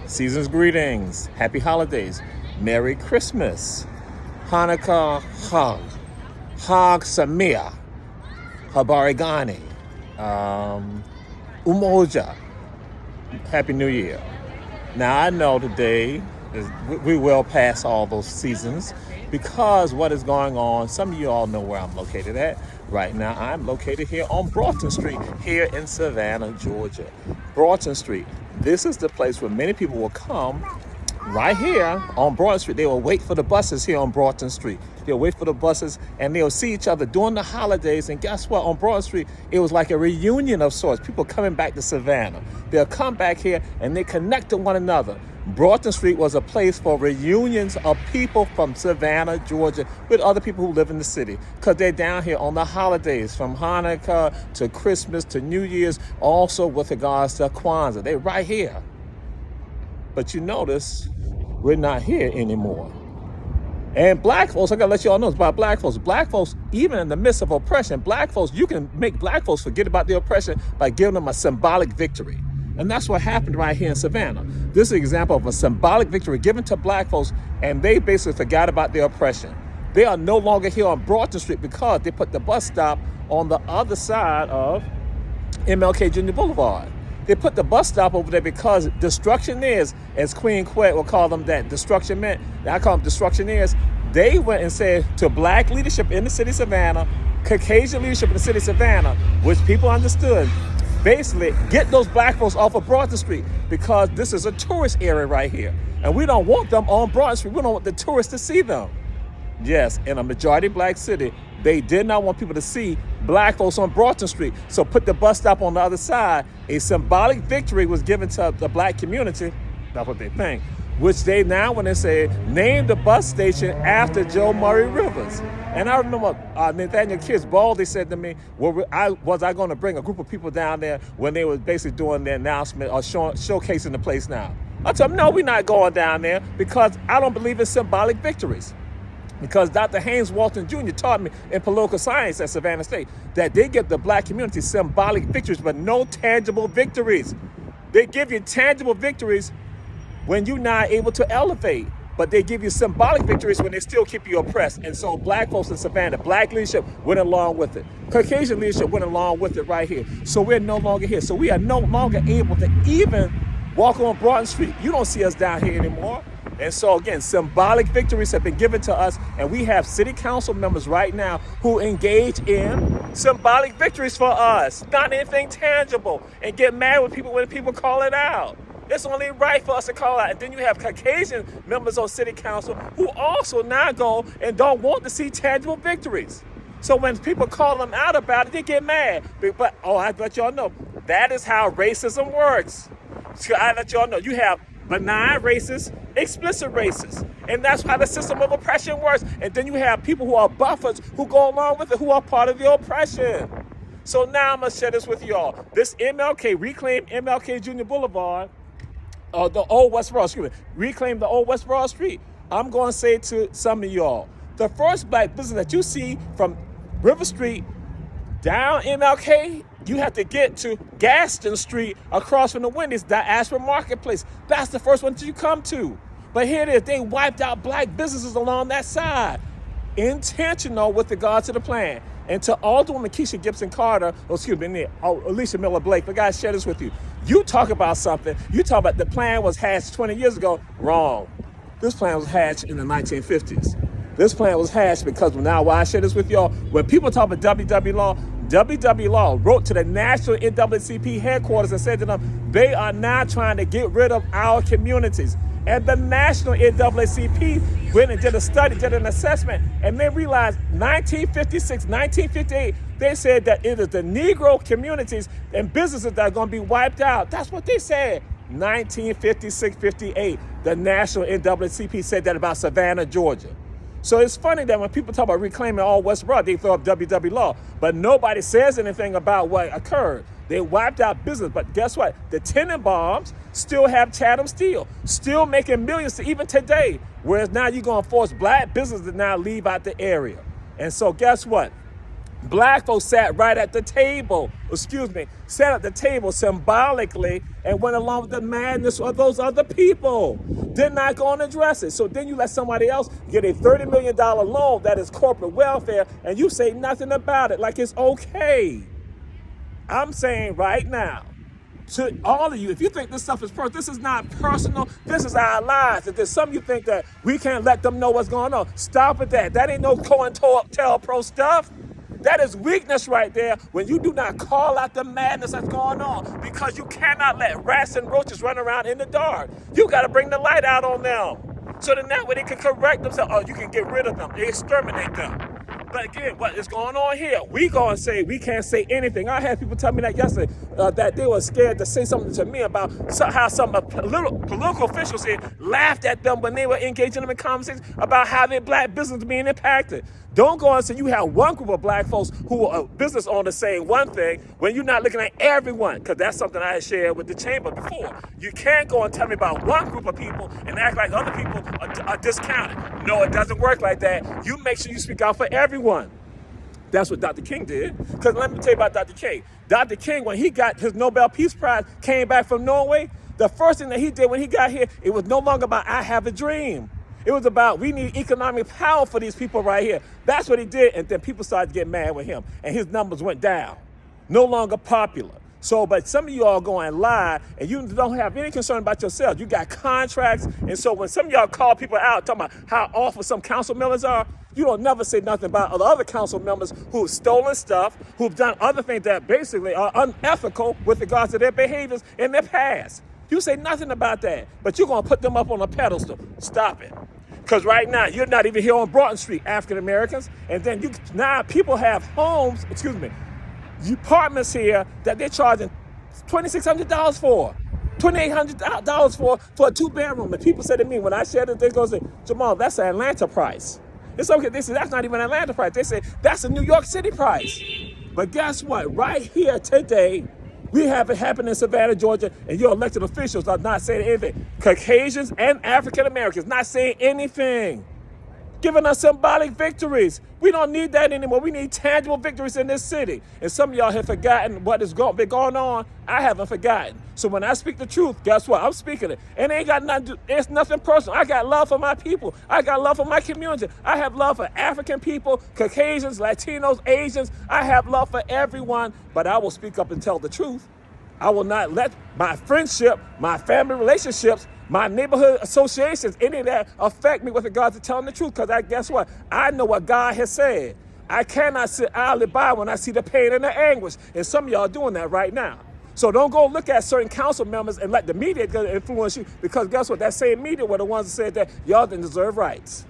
Season's greetings. Happy holidays. Merry Christmas. Hanukkah Chag. Chag Sameach. Habarigani. Umoja. Happy New Year. Now I know today we will pass all those seasons because what is going on, some of you all know where I'm located at. Right now I'm located here on Broughton Street here in Savannah, Georgia. Broughton Street. This is the place where many people will come right here on Broughton Street. They will wait for the buses here on Broughton Street. They'll wait for the buses and they'll see each other during the holidays. And guess what? On Broughton Street, it was like a reunion of sorts. People coming back to Savannah. They'll come back here and they connect to one another. Broughton Street was a place for reunions of people from Savannah, Georgia, with other people who live in the city. Because they're down here on the holidays, from Hanukkah to Christmas to New Year's, also with regards to Kwanzaa. They're right here. But you notice, we're not here anymore. And black folks, I gotta let you all know about black folks. Black folks, even in the midst of oppression, black folks, you can make black folks forget about the oppression by giving them a symbolic victory. And that's what happened right here in Savannah. This is an example of a symbolic victory given to black folks, and they basically forgot about their oppression. They are no longer here on Broughton Street because they put the bus stop on the other side of MLK Jr. Boulevard. They put the bus stop over there because destructioneers, as Queen Quet will call them that, destruction meant, I call them destructioneers. They went and said to black leadership in the city of Savannah, Caucasian leadership in the city of Savannah, which people understood, basically get those black folks off of Broughton Street because this is a tourist area right here. And we don't want them on Broughton Street. We don't want the tourists to see them. Yes, in a majority black city, they did not want people to see black folks on Broughton Street. So put the bus stop on the other side. A symbolic victory was given to the black community. That's what they think. Which they now, when they say, name the bus station after Joe Murray Rivers. And I remember Nathaniel Kids Baldy said to me, was I going to bring a group of people down there when they were basically doing their announcement or showcasing the place now? I told him, no, we're not going down there because I don't believe in symbolic victories. Because Dr. Haynes Walton Jr. taught me in political science at Savannah State that they give the black community symbolic victories, but no tangible victories. They give you tangible victories when you're not able to elevate, but they give you symbolic victories when they still keep you oppressed. And so black folks in Savannah, black leadership went along with it. Caucasian leadership went along with it right here. So we're no longer here. So we are no longer able to even walk on Broughton Street. You don't see us down here anymore. And so again, symbolic victories have been given to us, and we have city council members right now who engage in symbolic victories for us, not anything tangible, and get mad with people when people call it out. It's only right for us to call out. And then you have Caucasian members on city council who also now go and don't want to see tangible victories. So when people call them out about it, they get mad. But I let y'all know, that is how racism works. So I let y'all know, you have benign racists, explicit racists. And that's how the system of oppression works. And then you have people who are buffers who go along with it, who are part of the oppression. So now I'm going to share this with y'all. This reclaim MLK Jr. Boulevard, the old West Broad Street, reclaim the old West Broad Street. I'm going to say to some of y'all, the first black business that you see from River Street down MLK, you have to get to Gaston Street across from the Wendy's, Diaspora Marketplace. That's the first one that you come to. But here it is, they wiped out black businesses along that side. Intentional with regard to the plan. And to Alderwoman Keisha Gibson Carter, Alicia Miller Blake, I gotta share this with you. You talk about something, you talk about the plan was hatched 20 years ago. Wrong. This plan was hatched in the 1950s. This plan was hatched because now why I share this with y'all, when people talk about WW Law wrote to the national NAACP headquarters and said to them, they are now trying to get rid of our communities. And the national NAACP went and did a study, did an assessment, and they realized 1956, 1958, they said that it is the Negro communities and businesses that are going to be wiped out. That's what they said. 1956, 58, the national NAACP said that about Savannah, Georgia. So it's funny that when people talk about reclaiming all West Broad, they throw up WW Law, but nobody says anything about what occurred. They wiped out business, but guess what? The Tenenbaums still have Chatham Steel, still making millions to even today, whereas now you're going to force black businesses to now leave out the area. And so guess what? Black folks sat right at the table, sat at the table symbolically and went along with the madness of those other people. Did not go and address it. So then you let somebody else get a $30 million loan that is corporate welfare and you say nothing about it like it's okay. I'm saying right now, to all of you, if you think this stuff is personal, this is not personal. This is our lives. If there's some of you think that we can't let them know what's going on, stop at that. That ain't no COINTELPRO stuff. That is weakness right there when you do not call out the madness that's going on, because you cannot let rats and roaches run around in the dark. You got to bring the light out on them. So then that way they can correct themselves. Oh, you can get rid of them, exterminate them. But again, what is going on here? We gonna say we can't say anything. I had people tell me that yesterday, that they were scared to say something to me about how some political officials here laughed at them when they were engaging them in conversations about how their black business is being impacted. Don't go and say you have one group of black folks who are business owners saying one thing when you're not looking at everyone, because that's something I had shared with the chamber before. You can't go and tell me about one group of people and act like other people are discounted. No, it doesn't work like that. You make sure you speak out for everyone. That's what Dr. King did. Because let me tell you about Dr. King. Dr. King, when he got his Nobel Peace Prize, came back from Norway, the first thing that he did when he got here, it was no longer about I have a dream. It was about we need economic power for these people right here. That's what he did. And then people started to get mad with him. And his numbers went down. No longer popular. So, but some of you all go and lie, and you don't have any concern about yourself. You got contracts. And so when some of y'all call people out talking about how awful some council members are, you don't never say nothing about the other council members who've stolen stuff, who've done other things that basically are unethical with regards to their behaviors in their past. You say nothing about that, but you're going to put them up on a pedestal. Stop it. Because right now, you're not even here on Broughton Street, African Americans. And then now people have homes, apartments here that they're charging $2,600 for, $2,800 for a 2-bedroom. And people say to me, when I share this, they're going to say, Jamal, that's an Atlanta price. It's okay. They say, that's not even an Atlanta price. They say, that's a New York City price. But guess what? Right here today, we have it happen in Savannah, Georgia, and your elected officials are not saying anything. Caucasians and African Americans not saying anything. Giving us symbolic victories. We don't need that anymore. We need tangible victories in this city. And some of y'all have forgotten what has been going on. I haven't forgotten. So when I speak the truth, guess what? I'm speaking it. And it ain't got nothing to do, it's nothing personal. I got love for my people. I got love for my community. I have love for African people, Caucasians, Latinos, Asians. I have love for everyone, but I will speak up and tell the truth. I will not let my friendship, my family relationships, my neighborhood associations, any of that affect me with regards to telling the truth. Because guess what? I know what God has said. I cannot sit idly by when I see the pain and the anguish. And some of y'all are doing that right now. So don't go look at certain council members and let the media influence you. Because guess what? That same media were the ones that said that y'all didn't deserve rights.